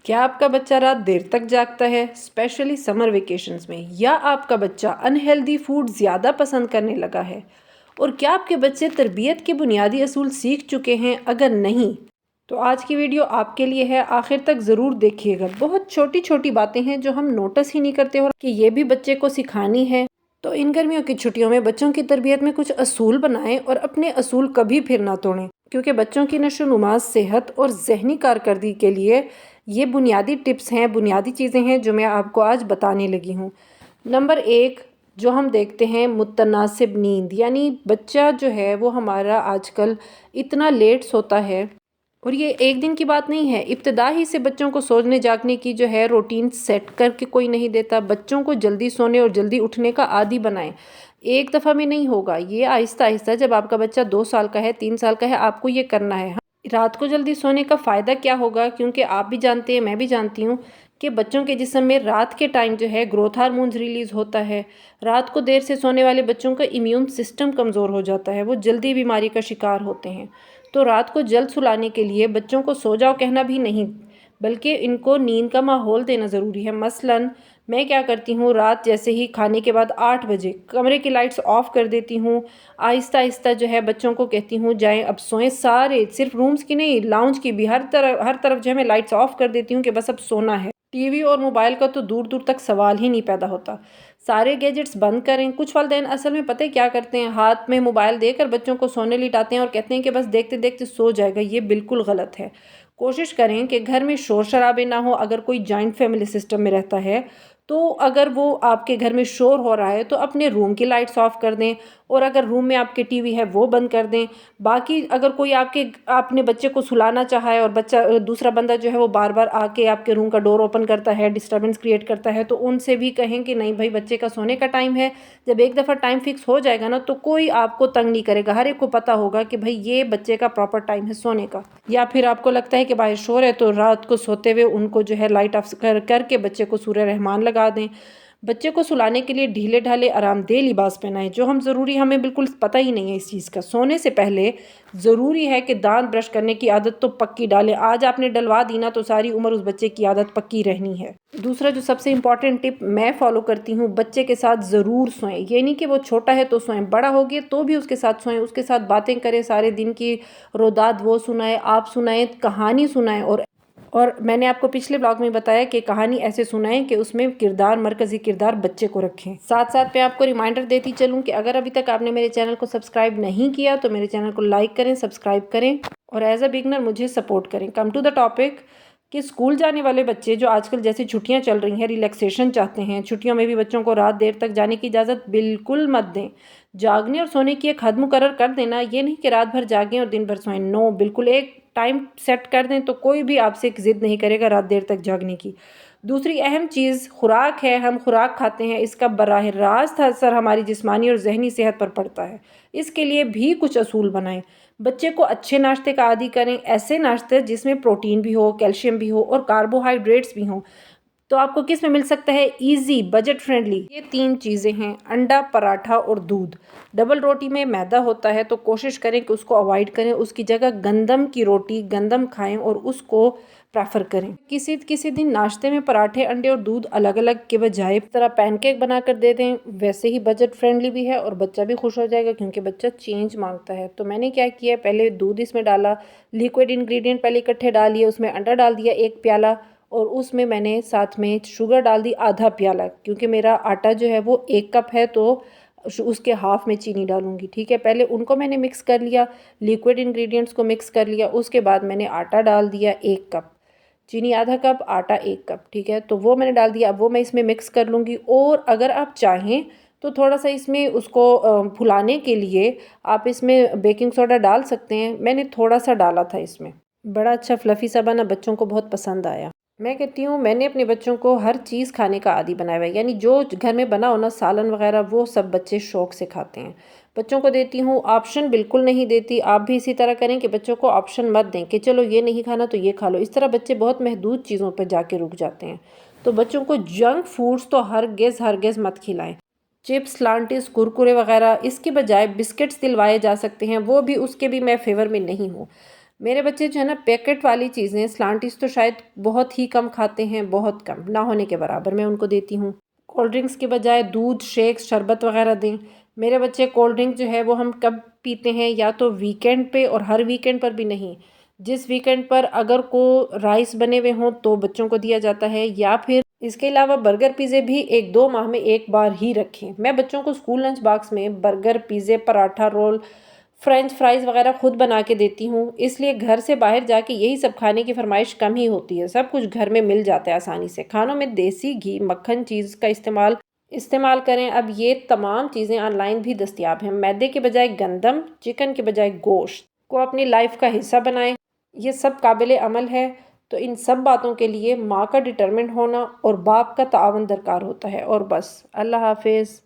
کیا آپ کا بچہ رات دیر تک جاگتا ہے، اسپیشلی سمر ویکیشنز میں، یا آپ کا بچہ انہیلدی فوڈ زیادہ پسند کرنے لگا ہے؟ اور کیا آپ کے بچے تربیت کے بنیادی اصول سیکھ چکے ہیں؟ اگر نہیں تو آج کی ویڈیو آپ کے لیے ہے، آخر تک ضرور دیکھیے گا۔ بہت چھوٹی چھوٹی باتیں ہیں جو ہم نوٹس ہی نہیں کرتے اور کہ یہ بھی بچے کو سکھانی ہے۔ تو ان گرمیوں کی چھٹیوں میں بچوں کی تربیت میں کچھ اصول بنائیں اور اپنے اصول کبھی پھر نہ توڑیں، کیونکہ بچوں کی نشو و نما، صحت اور ذہنی کارکردگی کے لیے یہ بنیادی ٹپس ہیں، بنیادی چیزیں ہیں جو میں آپ کو آج بتانے لگی ہوں۔ نمبر 1 جو ہم دیکھتے ہیں، متناسب نیند، یعنی بچہ جو ہے وہ ہمارا آج کل اتنا لیٹ سوتا ہے، اور یہ ایک دن کی بات نہیں ہے، ابتدا ہی سے بچوں کو سونے جاگنے کی جو ہے روٹین سیٹ کر کے کوئی نہیں دیتا۔ بچوں کو جلدی سونے اور جلدی اٹھنے کا عادی بنائیں۔ ایک دفعہ میں نہیں ہوگا، یہ آہستہ آہستہ، جب آپ کا بچہ 2 سال کا ہے، 3 سال کا ہے، آپ کو یہ کرنا ہے۔ رات کو جلدی سونے کا فائدہ کیا ہوگا؟ کیونکہ آپ بھی جانتے ہیں، میں بھی جانتی ہوں کہ بچوں کے جسم میں رات کے ٹائم جو ہے گروتھ ہارمونز ریلیز ہوتا ہے۔ رات کو دیر سے سونے والے بچوں کا امیون سسٹم کمزور ہو جاتا ہے، وہ جلدی بیماری کا شکار ہوتے ہیں۔ تو رات کو جلد سلانے کے لیے بچوں کو سو جاؤ کہنا بھی نہیں، بلکہ ان کو نیند کا ماحول دینا ضروری ہے۔ مثلاً میں کیا کرتی ہوں، رات جیسے ہی کھانے کے بعد 8 بجے کمرے کی لائٹس آف کر دیتی ہوں، آہستہ آہستہ جو ہے بچوں کو کہتی ہوں جائیں اب سوئیں، سارے، صرف رومز کی نہیں، لاؤنج کی بھی، ہر طرف جو ہے میں لائٹس آف کر دیتی ہوں کہ بس اب سونا ہے۔ ٹی وی اور موبائل کا تو دور دور تک سوال ہی نہیں پیدا ہوتا۔ سارے گیجٹس بند کریں۔ کچھ والدین اصل میں پتہ کیا کرتے ہیں، ہاتھ میں موبائل دے کر بچوں کو سونے لٹاتے ہیں اور کہتے ہیں کہ بس دیکھتے دیکھتے سو جائے گا۔ یہ بالکل غلط ہے۔ کوشش کریں کہ گھر میں شور شرابے نہ ہو۔ اگر کوئی جوائنٹ فیملی سسٹم میں رہتا ہے تو اگر وہ آپ کے گھر میں شور ہو رہا ہے تو اپنے روم کی لائٹس آف کر دیں، اور اگر روم میں آپ کے ٹی وی ہے وہ بند کر دیں۔ باقی اگر کوئی اپنے بچے کو سلانا چاہا ہے اور بچہ دوسرا بندہ جو ہے وہ بار بار آ کے آپ کے روم کا ڈور اوپن کرتا ہے، ڈسٹربنس کریٹ کرتا ہے، تو ان سے بھی کہیں کہ نہیں بھائی، بچے کا سونے کا ٹائم ہے۔ جب ایک دفعہ ٹائم فکس ہو جائے گا نا تو کوئی آپ کو تنگ نہیں کرے گا، ہر ایک کو پتہ ہوگا کہ بھائی یہ بچے کا پراپر ٹائم ہے سونے کا۔ یا پھر آپ کو لگتا ہے کہ باہر شور ہے تو رات کو سوتے ہوئے ان کو جو ہے لائٹ آف کر کے بچے کو سورہ رحمان لگا دیں۔ بچے کو سلانے کے لیے ڈھیلے ڈھالے آرام دہ لباس پہنائیں، جو ہمیں بالکل پتہ ہی نہیں ہے اس چیز کا۔ سونے سے پہلے ضروری ہے کہ دانت برش کرنے کی عادت تو پکی ڈالیں۔ آج آپ نے ڈلوا دی نا تو ساری عمر اس بچے کی عادت پکی رہنی ہے۔ دوسرا جو سب سے امپورٹنٹ ٹپ میں فالو کرتی ہوں، بچے کے ساتھ ضرور سوئیں۔ یہ نہیں کہ وہ چھوٹا ہے تو سوئیں، بڑا ہو گیا تو بھی اس کے ساتھ سوئیں، اس کے ساتھ باتیں کریں، سارے دن کی روداد وہ سنائیں، آپ سنائیں، کہانی سنائیں۔ اور میں نے آپ کو پچھلے بلاگ میں بتایا کہ کہانی ایسے سنائیں کہ اس میں مرکزی کردار بچے کو رکھیں۔ ساتھ ساتھ میں آپ کو ریمائنڈر دیتی چلوں کہ اگر ابھی تک آپ نے میرے چینل کو سبسکرائب نہیں کیا تو میرے چینل کو لائک کریں، سبسکرائب کریں، اور ایز اے بگنر مجھے سپورٹ کریں۔ کم ٹو دا ٹاپک کہ اسکول جانے والے بچے جو آج کل جیسے چھٹیاں چل رہی ہیں، ریلیکسیشن چاہتے ہیں، چھٹیوں میں بھی بچوں کو رات دیر تک جانے کی اجازت بالکل مت دیں۔ جاگنے اور سونے کی ایک حد مقرر کر دینا، یہ نہیں کہ رات بھر جاگیں اور دن بھر سوئیں، نو، بالکل ایک ٹائم سیٹ کر دیں تو کوئی بھی آپ سے ایک ضد نہیں کرے گا رات دیر تک جاگنے کی۔ دوسری اہم چیز خوراک ہے۔ ہم خوراک کھاتے ہیں، اس کا براہ راست اثر ہماری جسمانی اور ذہنی صحت پر پڑتا ہے۔ اس کے لیے بھی کچھ اصول بنائیں۔ بچے کو اچھے ناشتے کا عادی کریں، ایسے ناشتے جس میں پروٹین بھی ہو، کیلشیم بھی ہو اور کاربوہائیڈریٹس بھی ہوں۔ تو آپ کو کس میں مل سکتا ہے؟ ایزی، بجٹ فرینڈلی، یہ 3 چیزیں ہیں: انڈا، پراٹھا اور دودھ۔ ڈبل روٹی میں میدا ہوتا ہے تو کوشش کریں کہ اس کو اوائڈ کریں، اس کی جگہ گندم کی روٹی، گندم کھائیں اور اس کو پریفر کریں۔ کسی دن ناشتے میں پراٹھے، انڈے اور دودھ الگ الگ کے بجائے اس طرح پین کیک بنا کر دے دیں، ویسے ہی بجٹ فرینڈلی بھی ہے اور بچہ بھی خوش ہو جائے گا، کیونکہ بچہ چینج مانگتا ہے۔ تو میں نے کیا کیا، پہلے دودھ اس میں ڈالا، لیکوئڈ انگریڈینٹ پہلے اکٹھے ڈالیے، اس میں انڈا ڈال دیا 1 پیالہ، اور اس میں نے ساتھ میں شوگر ڈال دی آدھا پیالہ، کیونکہ میرا آٹا جو ہے وہ 1 کپ ہے تو اس کے ہاف میں چینی ڈالوں گی، ٹھیک ہے۔ پہلے ان کو میں نے مکس کر لیا، لیکوئڈ انگریڈینٹس کو مکس کر لیا، اس کے بعد میں نے آٹا ڈال دیا 1 کپ، چینی آدھا کپ، آٹا 1 کپ، ٹھیک ہے۔ تو وہ میں نے ڈال دیا، اب وہ میں اس میں مکس کر لوں گی، اور اگر آپ چاہیں تو تھوڑا سا اس میں اس کو پھلانے کے لیے آپ اس میں بیکنگ سوڈا ڈال سکتے ہیں۔ میں نے تھوڑا سا ڈالا تھا اس میں، بڑا اچھا فلفی سا بنا، بچوں کو بہت پسند آیا۔ میں کہتی ہوں میں نے اپنے بچوں کو ہر چیز کھانے کا عادی بنایا ہوا ہے، یعنی جو گھر میں بنا ہونا سالن وغیرہ وہ سب بچے شوق سے کھاتے ہیں۔ بچوں کو دیتی ہوں، آپشن بالکل نہیں دیتی۔ آپ بھی اسی طرح کریں کہ بچوں کو آپشن مت دیں کہ چلو یہ نہیں کھانا تو یہ کھا لو، اس طرح بچے بہت محدود چیزوں پہ جا کے رک جاتے ہیں۔ تو بچوں کو جنک فوڈز تو ہرگز مت کھلائیں۔ چپس، لانٹیز، کرکرے وغیرہ، اس کے بجائے بسکٹس دلوائے جا سکتے ہیں، وہ بھی اس کے بھی میں فیور میں نہیں ہوں۔ میرے بچے جو ہے نا پیکٹ والی چیزیں سلانٹیز تو شاید بہت ہی کم کھاتے ہیں، بہت کم، نہ ہونے کے برابر میں ان کو دیتی ہوں۔ کولڈ ڈرنکس کے بجائے دودھ، شیکس، شربت وغیرہ دیں۔ میرے بچے کولڈ ڈرنک جو ہے وہ ہم کب پیتے ہیں، یا تو ویکینڈ پہ، اور ہر ویکینڈ پر بھی نہیں، جس ویکینڈ پر اگر کو رائس بنے ہوئے ہوں تو بچوں کو دیا جاتا ہے، یا پھر اس کے علاوہ برگر پیزے بھی 1-2 ماہ میں ایک بار ہی رکھیں۔ میں بچوں کو اسکول لنچ باکس میں برگر، پیزے، پراٹھا، رول، فرینچ فرائز وغیرہ خود بنا کے دیتی ہوں، اس لیے گھر سے باہر جا کے یہی سب کھانے کی فرمائش کم ہی ہوتی ہے، سب کچھ گھر میں مل جاتا ہے آسانی سے۔ کھانوں میں دیسی گھی، مکھن، چیز کا استعمال کریں۔ اب یہ تمام چیزیں آن لائن بھی دستیاب ہیں۔ میدے کے بجائے گندم، چکن کے بجائے گوشت کو اپنی لائف کا حصہ بنائیں۔ یہ سب قابل عمل ہے۔ تو ان سب باتوں کے لیے ماں کا ڈٹرمنٹ ہونا اور باپ کا تعاون درکار ہوتا ہے، اور بس۔ اللہ حافظ۔